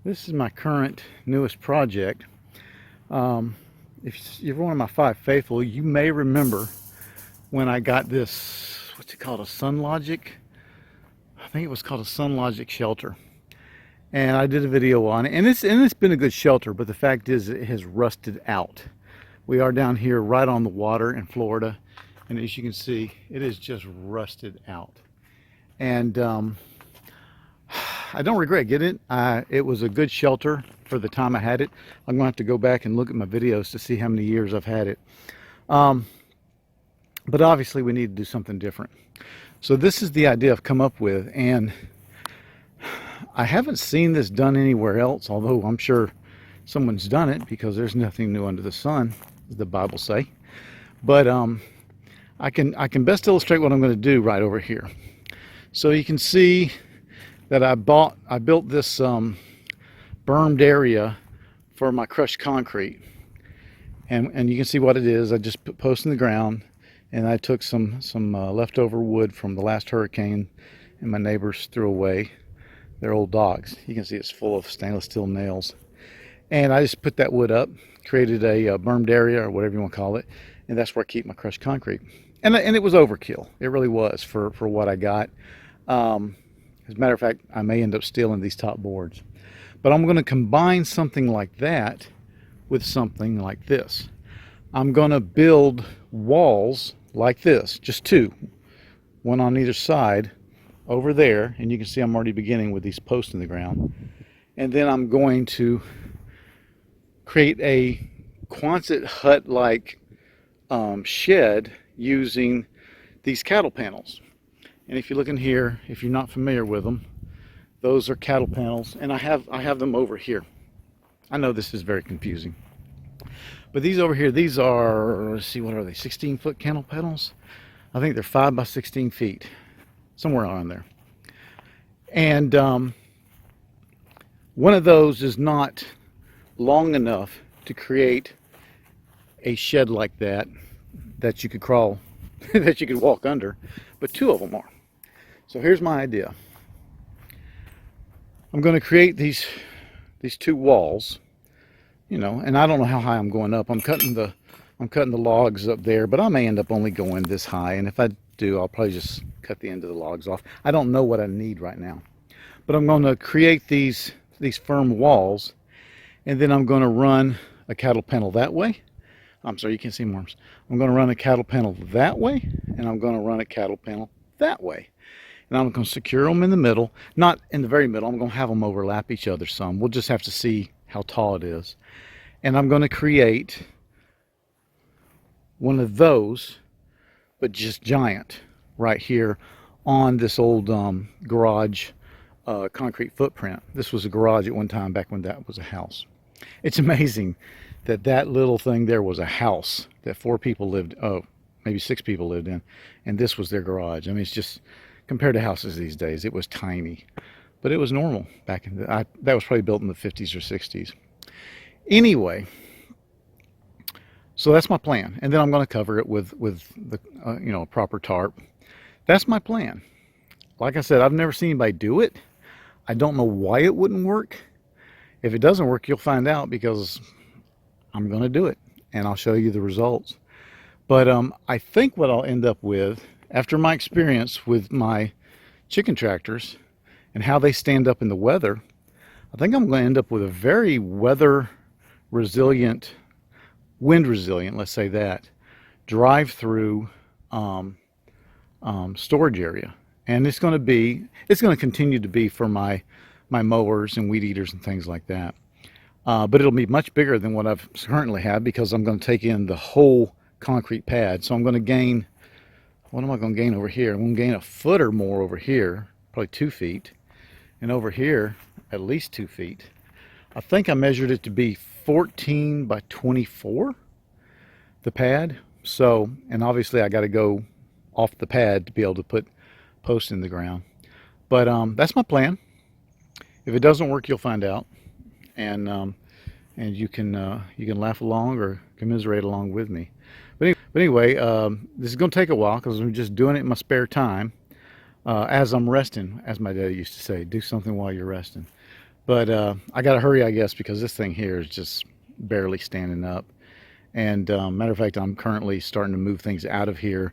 This is my current newest project. If you're one of my five faithful, you may remember when I got this, what's it called, a SunLogic? I think it was called a SunLogic shelter. And I did a video on it, and it's been a good shelter, but the fact is it has rusted out. We are down here right on the water in Florida, and as you can see, it is just rusted out. And I don't regret getting it. It was a good shelter for the time I had it. I'm gonna have to go back and look at my videos to see how many years I've had it. But obviously we need to do something different. So this is the idea I've come up with, and I haven't seen this done anywhere else, although I'm sure someone's done it because there's nothing new under the sun, as the Bible say. But I can best illustrate what I'm going to do right over here. So you can see that I built this bermed area for my crushed concrete, and you can see what it is. I just put posts in the ground, and I took some leftover wood from the last hurricane, and my neighbors threw away their old dogs. You can see it's full of stainless steel nails, and I just put that wood up, created a bermed area or whatever you want to call it, and that's where I keep my crushed concrete. And it was overkill. It really was for what I got. As a matter of fact, I may end up stealing these top boards. But I'm going to combine something like that with something like this. I'm going to build walls like this, just two, one on either side over there. And you can see I'm already beginning with these posts in the ground. And then I'm going to create a Quonset hut-like shed using these cattle panels. And if you look in here, if you're not familiar with them, those are cattle panels, and I have them over here. I know this is very confusing, but these over here, these are, let's see, what are they, 16-foot cattle panels? I think they're 5 by 16 feet, somewhere around there. And one of those is not long enough to create a shed like that you could crawl, that you could walk under, but two of them are. So here's my idea. I'm going to create these two walls, you know, and I don't know how high I'm going up. I'm cutting the logs up there, but I may end up only going this high, and if I do, I'll probably just cut the end of the logs off. I don't know what I need right now, but I'm going to create these firm walls, and then I'm going to run a cattle panel that way. I'm sorry, you can't see my arms. I'm going to run a cattle panel that way, and I'm going to run a cattle panel that way. And I'm going to secure them in the middle, not in the very middle. I'm going to have them overlap each other some. We'll just have to see how tall it is. And I'm going to create one of those, but just giant, right here on this old garage concrete footprint. This was a garage at one time, back when that was a house. It's amazing that that little thing there was a house that 4 people lived, oh, maybe 6 people lived in, and this was their garage. I mean, it's just, compared to houses these days, it was tiny, but it was normal back in the, that was probably built in the 50s or 60s. Anyway, so that's my plan, and then I'm going to cover it with the you know, a proper tarp. That's my plan. Like I said, I've never seen anybody do it. I don't know why it wouldn't work. If it doesn't work, you'll find out, because I'm going to do it, and I'll show you the results. But I think what I'll end up with, after my experience with my chicken tractors and how they stand up in the weather, I think I'm going to end up with a very weather resilient, wind resilient, let's say that, drive-through storage area. And it's going to continue to be for my mowers and weed eaters and things like that. But it'll be much bigger than what I've currently have, because I'm going to take in the whole concrete pad. So I'm going to gain, what am I going to gain over here? I'm going to gain a foot or more over here, probably 2 feet. And over here, at least 2 feet. I think I measured it to be 14 by 24, the pad. So, and obviously I got to go off the pad to be able to put posts in the ground. But that's my plan. If it doesn't work, you'll find out. And you can laugh along or commiserate along with me. But anyway, this is going to take a while, because I'm just doing it in my spare time, as I'm resting, as my daddy used to say, do something while you're resting. But I got to hurry, I guess, because this thing here is just barely standing up. And matter of fact, I'm currently starting to move things out of here.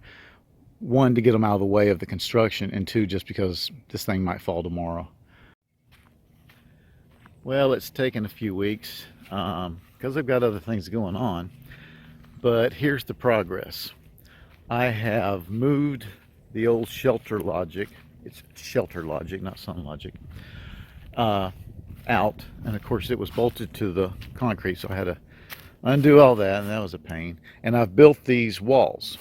One, to get them out of the way of the construction, and two, just because this thing might fall tomorrow. Well, it's taken a few weeks because I've got other things going on. But here's the progress. I have moved the old Shelter Logic. It's Shelter Logic, not Sun Logic. Out, and of course it was bolted to the concrete, so I had to undo all that, and that was a pain. And I've built these walls,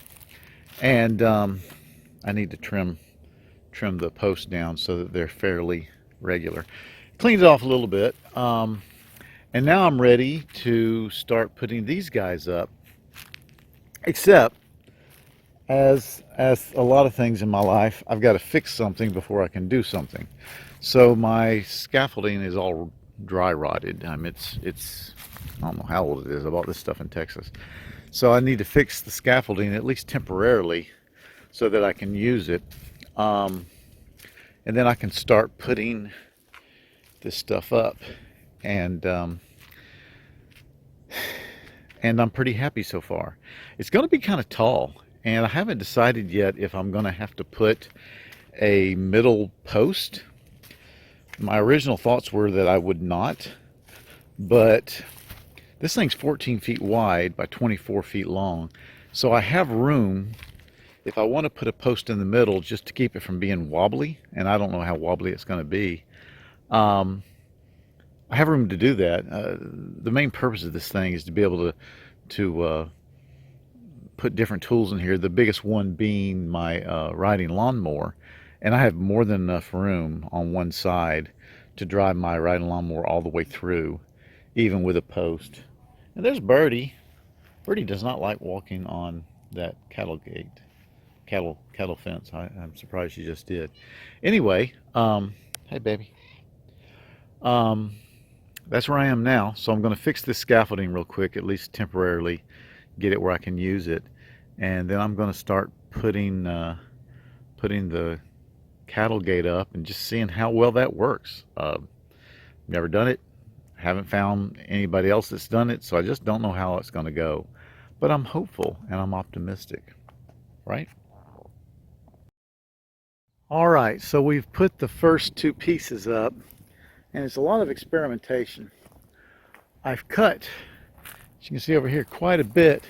and I need to trim the posts down so that they're fairly regular. Cleaned it off a little bit, and now I'm ready to start putting these guys up. Except, as a lot of things in my life, I've got to fix something before I can do something. So my scaffolding is all dry rotted. It's I don't know how old it is. I bought this stuff in Texas. So I need to fix the scaffolding, at least temporarily, so that I can use it. And then I can start putting this stuff up. And I'm pretty happy so far. It's going to be kind of tall, and I haven't decided yet if I'm going to have to put a middle post. My original thoughts were that I would not, but this thing's 14 feet wide by 24 feet long, so I have room if I want to put a post in the middle just to keep it from being wobbly, and I don't know how wobbly it's going to be. I have room to do that. The main purpose of this thing is to be able to put different tools in here, the biggest one being my riding lawnmower. And I have more than enough room on one side to drive my riding lawnmower all the way through, even with a post. And there's Birdie. Birdie does not like walking on that cattle fence. I'm surprised she just did. Anyway, hey baby. That's where I am now. So I'm going to fix this scaffolding real quick, at least temporarily, get it where I can use it. And then I'm going to start putting the cattle gate up and just seeing how well that works. Never done it, haven't found anybody else that's done it, so I just don't know how it's going to go. But I'm hopeful and I'm optimistic, right? All right, so we've put the first two pieces up, and it's a lot of experimentation. I've cut, as you can see over here, quite a bit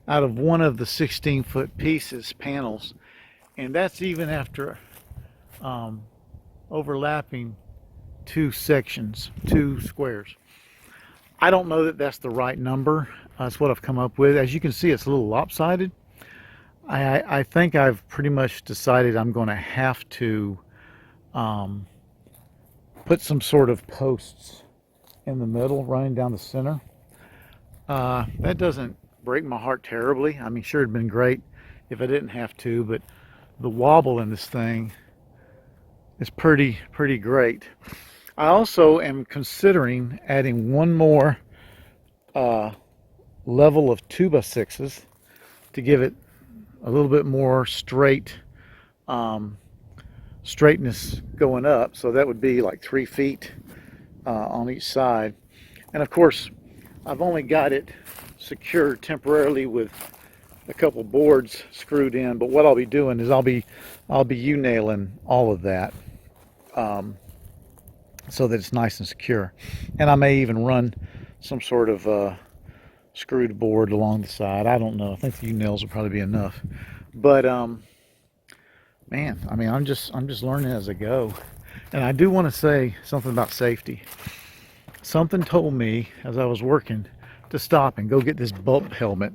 out of one of the 16-foot pieces, panels, and that's even after overlapping two sections, two squares. I don't know that that's the right number. That's what I've come up with. As you can see, it's a little lopsided. I think I've pretty much decided I'm going to have to put some sort of posts in the middle running down the center. That doesn't break my heart terribly. I mean, sure, it'd been great if I didn't have to, but the wobble in this thing is pretty great. I also am considering adding one more level of 2x6s to give it a little bit more straightness going up. So that would be like 3 feet on each side. And of course, I've only got it secured temporarily with a couple boards screwed in, but what I'll be doing is I'll be U-nailing all of that so that it's nice and secure. And I may even run some sort of screwed board along the side. I don't know. I think the U-nails will probably be enough. But man, I mean, I'm just learning as I go. And I do want to say something about safety. Something told me as I was working to stop and go get this bump helmet.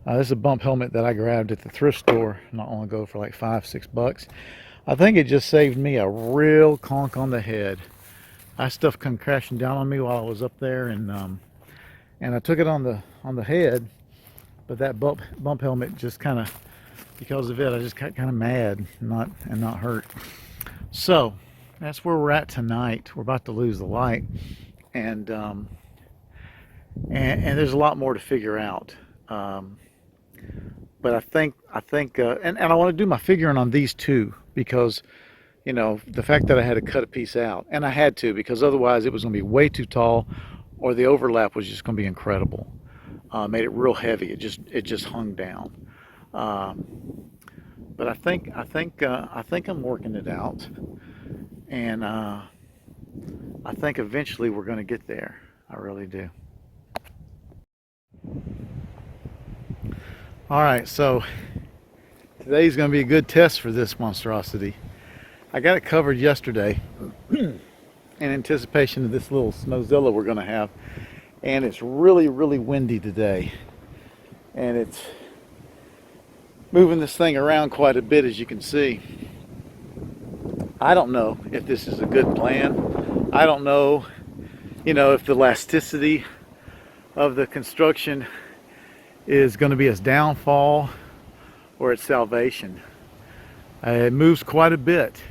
This is a bump helmet that I grabbed at the thrift store not long ago for like $5-6. I think it just saved me a real conk on the head. That stuff come crashing down on me while I was up there, and I took it on the head, but that bump helmet just kind of, because of it, I just got kind of mad and not hurt. So that's where we're at tonight. We're about to lose the light, and there's a lot more to figure out. But I think and I want to do my figuring on these two, because You know, the fact that I had to cut a piece out, and I had to because otherwise it was going to be way too tall, or the overlap was just going to be incredible. Made it real heavy. It just hung down. Um, but I think I'm working it out, and I think eventually we're going to get there. I really do. All right, so today's going to be a good test for this monstrosity. I got it covered yesterday in anticipation of this little snowzilla we're going to have, and it's really, really windy today, and it's moving this thing around quite a bit, as you can see. I don't know if this is a good plan. I don't know, if the elasticity of the construction is going to be its downfall or its salvation. It moves quite a bit,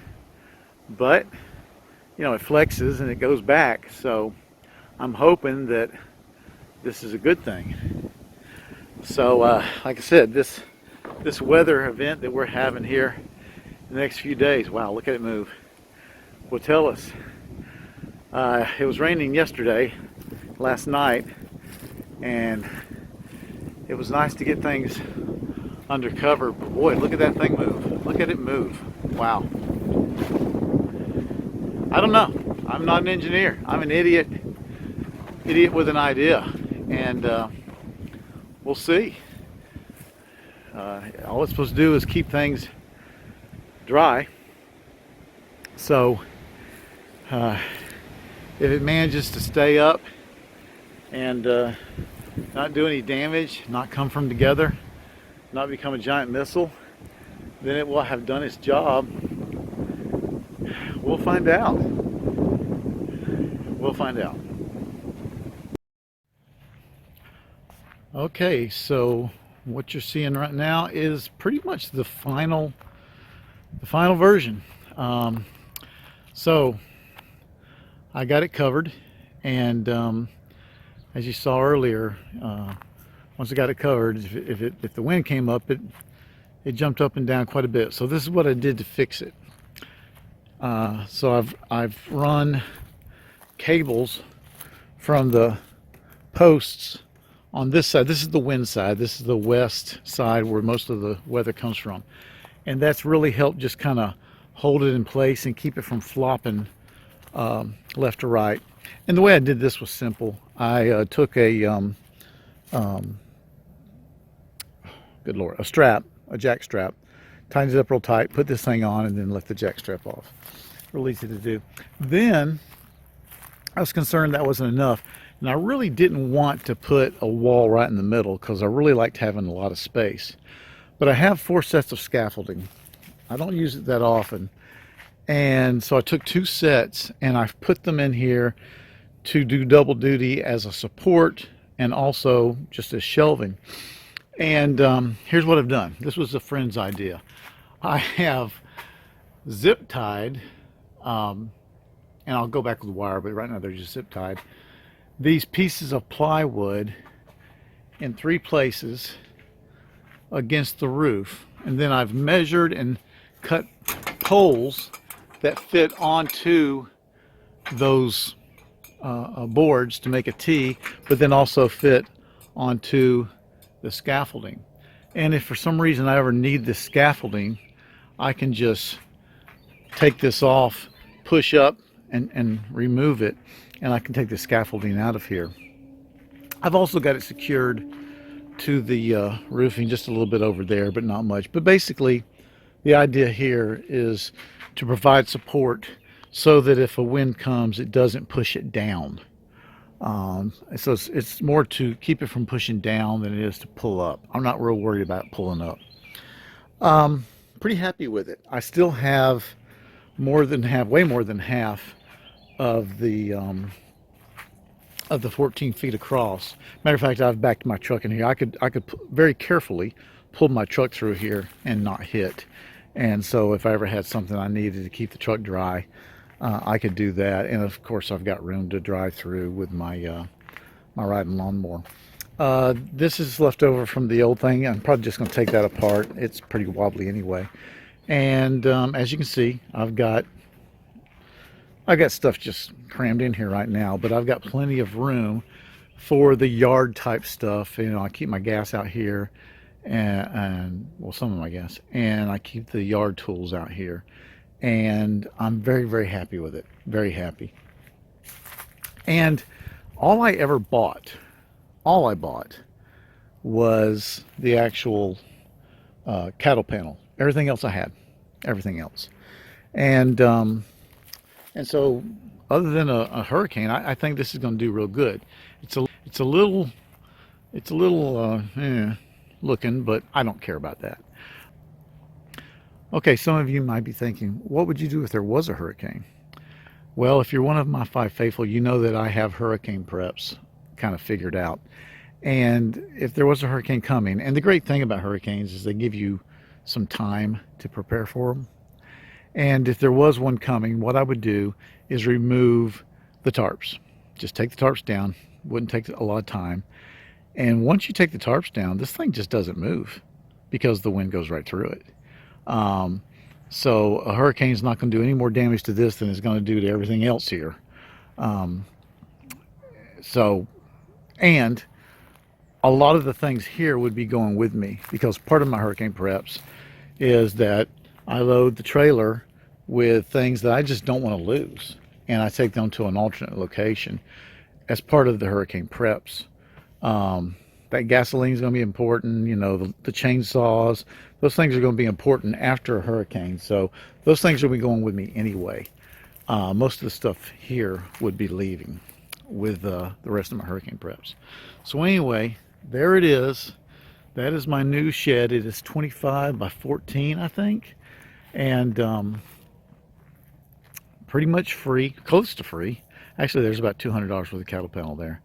but it flexes and it goes back. So I'm hoping that this is a good thing. So, like I said, this weather event that we're having here in the next few days, wow, look at it move, will tell us. It was raining yesterday, last night, and it was nice to get things under cover. But boy, look at that thing move. Look at it move. Wow. I don't know. I'm not an engineer. I'm an idiot with an idea, and we'll see. All it's supposed to do is keep things dry. So if it manages to stay up and not do any damage, not come from together, not become a giant missile, then it will have done its job. We'll find out. We'll find out. Okay, so what you're seeing right now is pretty much the final version. So I got it covered, and as you saw earlier, once I got it covered, if the wind came up, it jumped up and down quite a bit. So this is what I did to fix it. So I've run cables from the posts on this side. This is the wind side. This is the west side where most of the weather comes from, and that's really helped just kind of hold it in place and keep it from flopping left to right. And the way I did this was simple. I took a good Lord, a strap, a jack strap, tightened it up real tight, put this thing on, and then let the jack strap off. Real easy to do. Then I was concerned that wasn't enough, and I really didn't want to put a wall right in the middle because I really liked having a lot of space. But I have 4 sets of scaffolding. I don't use it that often, and so I took 2 sets and I've put them in here to do double duty as a support and also just as shelving. And here's what I've done. This was a friend's idea. I have zip tied, and I'll go back with wire, but right now they're just zip tied, these pieces of plywood in 3 places against the roof. And then I've measured and cut poles that fit onto those boards to make a T, but then also fit onto the scaffolding. And if for some reason I ever need this scaffolding, I can just take this off, push up, and remove it, and I can take the scaffolding out of here. I've also got it secured to the roofing just a little bit over there, but not much. But basically, the idea here is to provide support so that if a wind comes, it doesn't push it down. So it's more to keep it from pushing down than it is to pull up. I'm not real worried about pulling up. Pretty happy with it. I still have way more than half of the 14 feet across. Matter of fact, I've backed my truck in here. I could very carefully pull my truck through here and not hit. And so if I ever had something I needed to keep the truck dry, I could do that. And of course, I've got room to drive through with my my riding lawnmower. This is left over from the old thing. I'm probably just going to take that apart. It's pretty wobbly anyway. And as you can see, I've got stuff just crammed in here right now, but I've got plenty of room for the yard type stuff. You know, I keep my gas out here, and well, some of my gas, and I keep the yard tools out here, and I'm very, very happy with it. Very happy. And all I bought was the actual cattle panel. Everything else I had, everything else, and so other than a hurricane, I think this is going to do real good. It's a little looking, but I don't care about that. Okay, some of you might be thinking, what would you do if there was a hurricane? Well, if you're one of my 5 faithful, you know that I have hurricane preps kind of figured out. And if there was a hurricane coming, and the great thing about hurricanes is they give you some time to prepare for them. And if there was one coming, what I would do is remove the tarps. Just take the tarps down. Wouldn't take a lot of time. And once you take the tarps down, this thing just doesn't move because the wind goes right through it. So a hurricane is not going to do any more damage to this than it's going to do to everything else here. And a lot of the things here would be going with me, because part of my hurricane preps is that I load the trailer with things that I just don't want to lose, and I take them to an alternate location as part of the hurricane preps. That gasoline is going to be important. You know, the chainsaws, those things are going to be important after a hurricane. So those things will be going with me anyway. Most of the stuff here would be leaving with the rest of my hurricane preps. So anyway, there it is. That is my new shed. It is 25 by 14, I think. And pretty much free, close to free. Actually, there's about $200 worth of cattle panel there.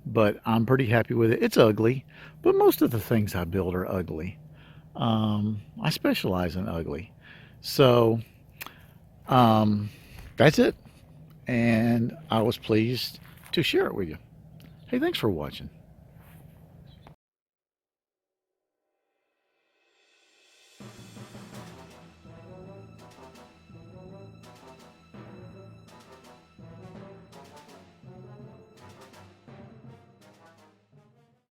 But I'm pretty happy with it. It's ugly, but most of the things I build are ugly. I specialize in ugly. So that's it. And I was pleased to share it with you. Hey, thanks for watching.